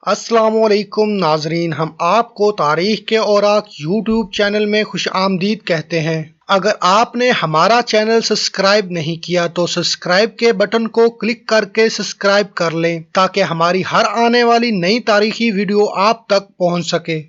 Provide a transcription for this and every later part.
السلام علیکم ناظرین، ہم آپ کو تاریخ کے اوراق یوٹیوب چینل میں خوش آمدید کہتے ہیں۔ اگر آپ نے ہمارا چینل سبسکرائب نہیں کیا تو سبسکرائب کے بٹن کو کلک کر کے سبسکرائب کر لیں تاکہ ہماری ہر آنے والی نئی تاریخی ویڈیو آپ تک پہنچ سکے۔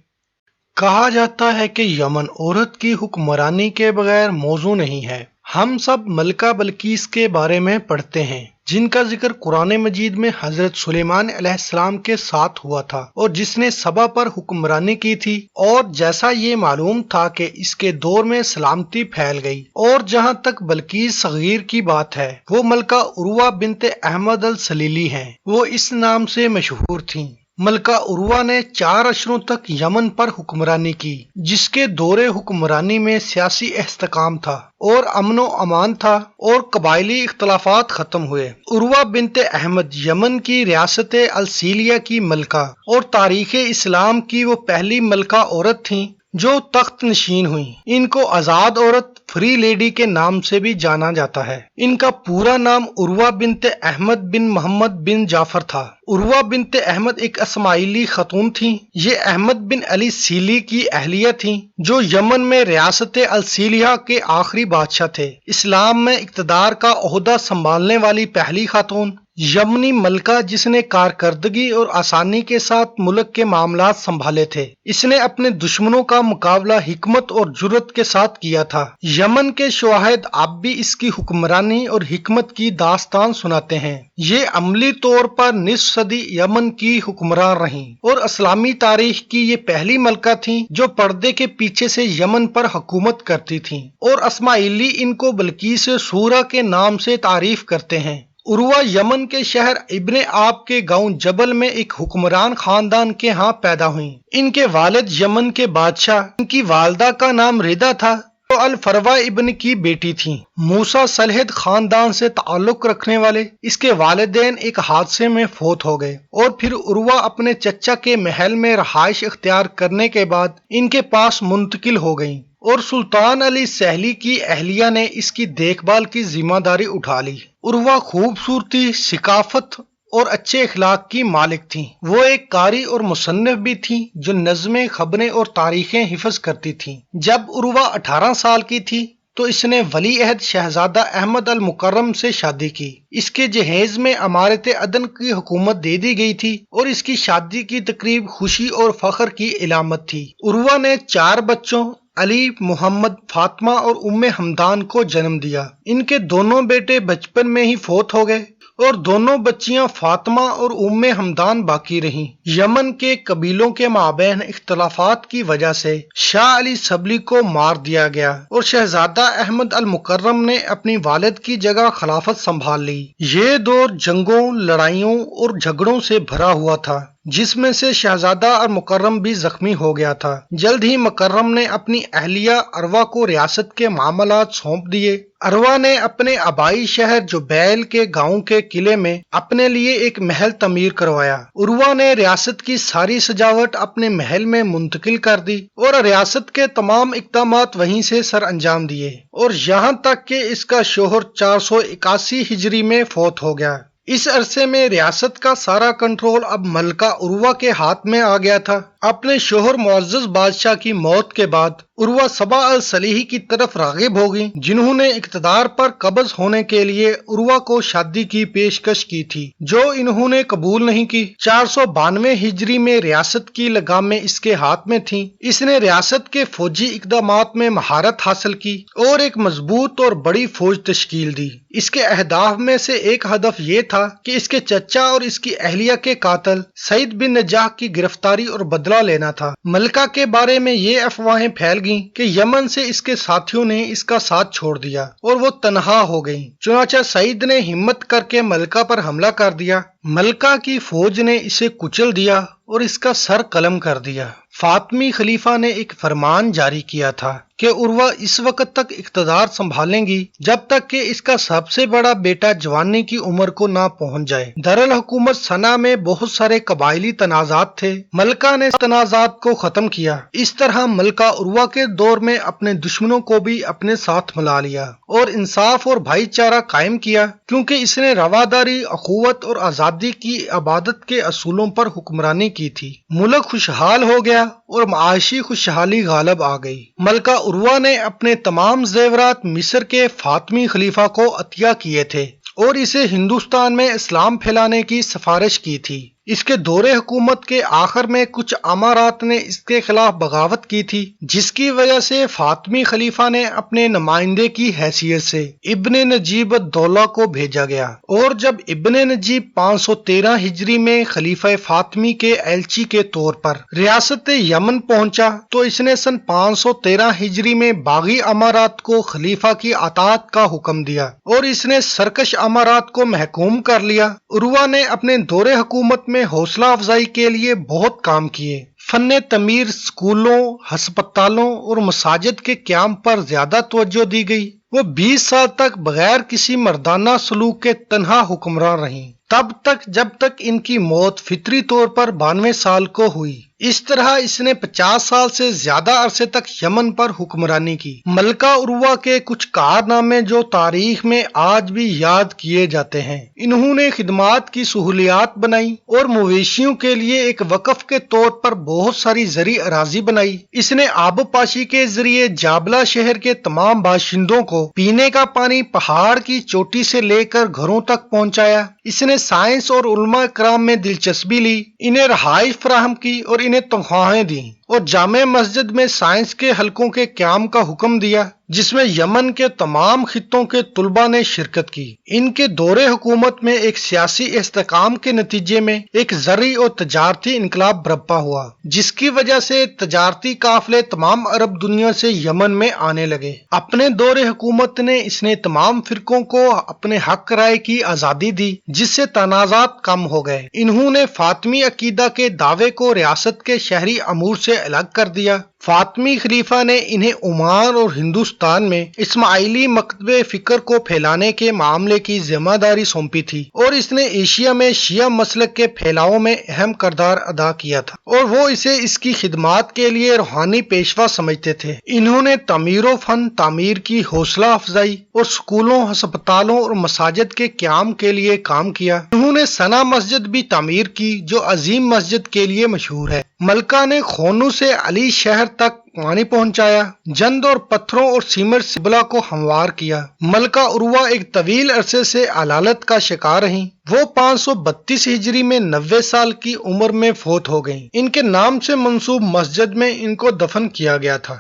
کہا جاتا ہے کہ یمن عورت کی حکمرانی کے بغیر موضوع نہیں ہے۔ ہم سب ملکہ بلقیس کے بارے میں پڑھتے ہیں، جن کا ذکر قرآن مجید میں حضرت سلیمان علیہ السلام کے ساتھ ہوا تھا اور جس نے سبا پر حکمرانی کی تھی، اور جیسا یہ معلوم تھا کہ اس کے دور میں سلامتی پھیل گئی۔ اور جہاں تک بلقیس صغیر کی بات ہے، وہ ملکہ عروہ بنت احمد السلیلی ہیں۔ وہ اس نام سے مشہور تھیں۔ ملکہ عروہ نے 4 عشروں تک یمن پر حکمرانی کی، جس کے دور حکمرانی میں سیاسی استحکام تھا اور امن و امان تھا اور قبائلی اختلافات ختم ہوئے۔ عروہ بنت احمد یمن کی ریاست السیلیہ کی ملکہ اور تاریخ اسلام کی وہ پہلی ملکہ عورت تھیں جو تخت نشین ہوئیں۔ ان کو آزاد عورت، فری لیڈی کے نام سے بھی جانا جاتا ہے۔ ان کا پورا نام عروہ بنت احمد بن محمد بن جعفر تھا۔ عروہ بنت احمد ایک اسماعیلی خاتون تھیں۔ یہ احمد بن علی سیلی کی اہلیہ تھیں، جو یمن میں ریاست السیلیہ کے آخری بادشاہ تھے۔ اسلام میں اقتدار کا عہدہ سنبھالنے والی پہلی خاتون، یمنی ملکہ جس نے کارکردگی اور آسانی کے ساتھ ملک کے معاملات سنبھالے تھے۔ اس نے اپنے دشمنوں کا مقابلہ حکمت اور جرأت کے ساتھ کیا تھا۔ یمن کے شواہد اب بھی اس کی حکمرانی اور حکمت کی داستان سناتے ہیں۔ یہ عملی طور پر نصف صدی یمن کی حکمران رہیں اور اسلامی تاریخ کی یہ پہلی ملکہ تھیں جو پردے کے پیچھے سے یمن پر حکومت کرتی تھیں، اور اسماعیلی ان کو بلقیس صغریٰ کے نام سے تعریف کرتے ہیں۔ عروہ یمن کے شہر ابن آب کے گاؤں جبل میں ایک حکمران خاندان کے ہاں پیدا ہوئیں۔ ان کے والد یمن کے بادشاہ، ان کی والدہ کا نام ردا تھا، جو الفروا ابن کی بیٹی تھیں۔ موسیٰ صلہد خاندان سے تعلق رکھنے والے اس کے والدین ایک حادثے میں فوت ہو گئے، اور پھر عروہ اپنے چچا کے محل میں رہائش اختیار کرنے کے بعد ان کے پاس منتقل ہو گئیں، اور سلطان علی سہلی کی اہلیہ نے اس کی دیکھ بھال کی ذمہ داری اٹھا لی۔ عروہ خوبصورتی، ثقافت اور اچھے اخلاق کی مالک تھیں۔ وہ ایک قاری اور مصنف بھی تھیں جو نظمیں، خبریں اور تاریخیں حفظ کرتی تھیں۔ جب عروہ 18 سال کی تھی تو اس نے ولی عہد شہزادہ احمد المکرم سے شادی کی۔ اس کے جہیز میں امارت عدن کی حکومت دے دی گئی تھی، اور اس کی شادی کی تقریب خوشی اور فخر کی علامت تھی۔ عروہ نے 4 بچوں علی، محمد، فاطمہ اور حمدان کو جنم دیا۔ ان کے دونوں بیٹے بچپن میں ہی فوت ہو گئے، اور دونوں بچیاں فاطمہ اور حمدان باقی رہیں۔ یمن کے قبیلوں کے مابین اختلافات کی وجہ سے شاہ علی سبلی کو مار دیا گیا، اور شہزادہ احمد المکرم نے اپنی والد کی جگہ خلافت سنبھال لی۔ یہ دور جنگوں، لڑائیوں اور جھگڑوں سے بھرا ہوا تھا، جس میں سے شہزادہ المکرم بھی زخمی ہو گیا تھا۔ جلد ہی مکرم نے اپنی اہلیہ اروہ کو ریاست کے معاملات سونپ دیے۔ اروہ نے اپنے آبائی شہر جبیل کے گاؤں کے قلعے میں اپنے لیے ایک محل تعمیر کروایا۔ عروہ نے ریاست کی ساری سجاوٹ اپنے محل میں منتقل کر دی اور ریاست کے تمام اقدامات وہیں سے سر انجام دیے، اور یہاں تک کہ اس کا شوہر 481 ہجری میں فوت ہو گیا۔ اس عرصے میں ریاست کا سارا کنٹرول اب ملکہ عروہ کے ہاتھ میں آ گیا تھا۔ اپنے شوہر معزز بادشاہ کی موت کے بعد عروہ سبا السلیحی کی طرف راغب ہو گئیں، جنہوں نے اقتدار پر قبض ہونے کے لیے عروہ کو شادی کی پیشکش کی تھی، جو انہوں نے قبول نہیں کی۔ 492 ہجری میں ریاست کی لگامیں اس کے ہاتھ میں تھیں۔ اس نے ریاست کے فوجی اقدامات میں مہارت حاصل کی اور ایک مضبوط اور بڑی فوج تشکیل دی۔ اس کے اہداف میں سے ایک ہدف یہ تھا کہ اس کے چچا اور اس کی اہلیہ کے قاتل سعید بن نجاح کی گرفتاری اور بدلہ لینا تھا۔ ملکہ کے بارے میں یہ افواہیں پھیل گئیں کہ یمن سے اس کے ساتھیوں نے اس کا ساتھ چھوڑ دیا اور وہ تنہا ہو گئیں۔ چنانچہ سعید نے ہمت کر کے ملکہ پر حملہ کر دیا۔ ملکہ کی فوج نے اسے کچل دیا اور اس کا سر قلم کر دیا۔ فاطمی خلیفہ نے ایک فرمان جاری کیا تھا کہ عروہ اس وقت تک اقتدار سنبھالیں گی جب تک کہ اس کا سب سے بڑا بیٹا جوانی کی عمر کو نہ پہنچ جائے۔ دارالحکومت صنعا میں بہت سارے قبائلی تنازعات تھے۔ ملکہ نے تنازعات کو ختم کیا۔ اس طرح ملکہ عروہ کے دور میں اپنے دشمنوں کو بھی اپنے ساتھ ملا لیا اور انصاف اور بھائی چارہ قائم کیا، کیونکہ اس نے رواداری، اخوت اور آزادی وادی کی عبادت کے اصولوں پر حکمرانی کی تھی۔ ملک خوشحال ہو گیا اور معاشی خوشحالی غالب آ گئی۔ ملکہ عروہ نے اپنے تمام زیورات مصر کے فاطمی خلیفہ کو عطیہ کیے تھے اور اسے ہندوستان میں اسلام پھیلانے کی سفارش کی تھی۔ اس کے دور حکومت کے آخر میں کچھ امارات نے اس کے خلاف بغاوت کی تھی، جس کی وجہ سے فاطمی خلیفہ نے اپنے نمائندے کی حیثیت سے ابن نجیب الدولہ کو بھیجا گیا، اور جب ابن نجیب 513 ہجری میں خلیفہ فاطمی کے ایلچی کے طور پر ریاست یمن پہنچا تو اس نے سن 513 ہجری میں باغی امارات کو خلیفہ کی اطاعت کا حکم دیا اور اس نے سرکش امارات کو محکوم کر لیا۔ عروہ نے اپنے دور حکومت میں حوصلہ افزائی کے لیے بہت کام کیے۔ فن تعمیر، اسکولوں، ہسپتالوں اور مساجد کے قیام پر زیادہ توجہ دی گئی۔ وہ 20 سال تک بغیر کسی مردانہ سلوک کے تنہا حکمران رہیں، تب تک جب تک ان کی موت فطری طور پر 92 سال کو ہوئی۔ اس طرح اس نے 50 سال سے زیادہ عرصے تک یمن پر حکمرانی کی۔ ملکہ عروہ کے کچھ کارنامے جو تاریخ میں آج بھی یاد کیے جاتے ہیں: انہوں نے خدمات کی سہولیات بنائی اور مویشیوں کے لیے ایک وقف کے طور پر بہت ساری زرعی اراضی بنائی۔ اس نے آبپاشی کے ذریعے جابلہ شہر کے تمام باشندوں کو پینے کا پانی پہاڑ کی چوٹی سے لے کر گھروں تک پہنچایا۔ اس نے سائنس اور علماء کرام میں دلچسپی لی، انہیں رہائش فراہم کی اور انہیں تنخواہیں دیں، اور جامع مسجد میں سائنس کے حلقوں کے قیام کا حکم دیا جس میں یمن کے تمام خطوں کے طلباء نے شرکت کی۔ ان کے دور حکومت میں ایک سیاسی استحکام کے نتیجے میں ایک زرعی اور تجارتی انقلاب برپا ہوا، جس کی وجہ سے تجارتی قافلے تمام عرب دنیا سے یمن میں آنے لگے۔ اپنے دور حکومت نے اس نے تمام فرقوں کو اپنے حق رائے کی آزادی دی، جس سے تنازعات کم ہو گئے۔ انہوں نے فاطمی عقیدہ کے دعوے کو ریاست کے شہری امور سے الگ کر دیا۔ فاطمی خلیفہ نے انہیں عمان اور ہندوستان میں اسماعیلی مکتب فکر کو پھیلانے کے معاملے کی ذمہ داری سونپی تھی، اور اس نے ایشیا میں شیعہ مسلک کے پھیلاؤ میں اہم کردار ادا کیا تھا، اور وہ اسے اس کی خدمات کے لیے روحانی پیشوا سمجھتے تھے۔ انہوں نے تعمیر و فن تعمیر کی حوصلہ افزائی اور اسکولوں، ہسپتالوں اور مساجد کے قیام کے لیے کام کیا۔ انہوں نے سنا مسجد بھی تعمیر کی جو عظیم مسجد کے لیے مشہور ہے۔ ملکہ نے خونو سے علی شہر تک پانی پہنچایا، جند اور پتھروں اور سیمنٹ سے قبلہ کو ہموار کیا۔ ملکہ عروہ ایک طویل عرصے سے علالت کا شکار رہیں۔ وہ 532 ہجری میں 90 سال کی عمر میں فوت ہو گئیں۔ ان کے نام سے منسوب مسجد میں ان کو دفن کیا گیا تھا۔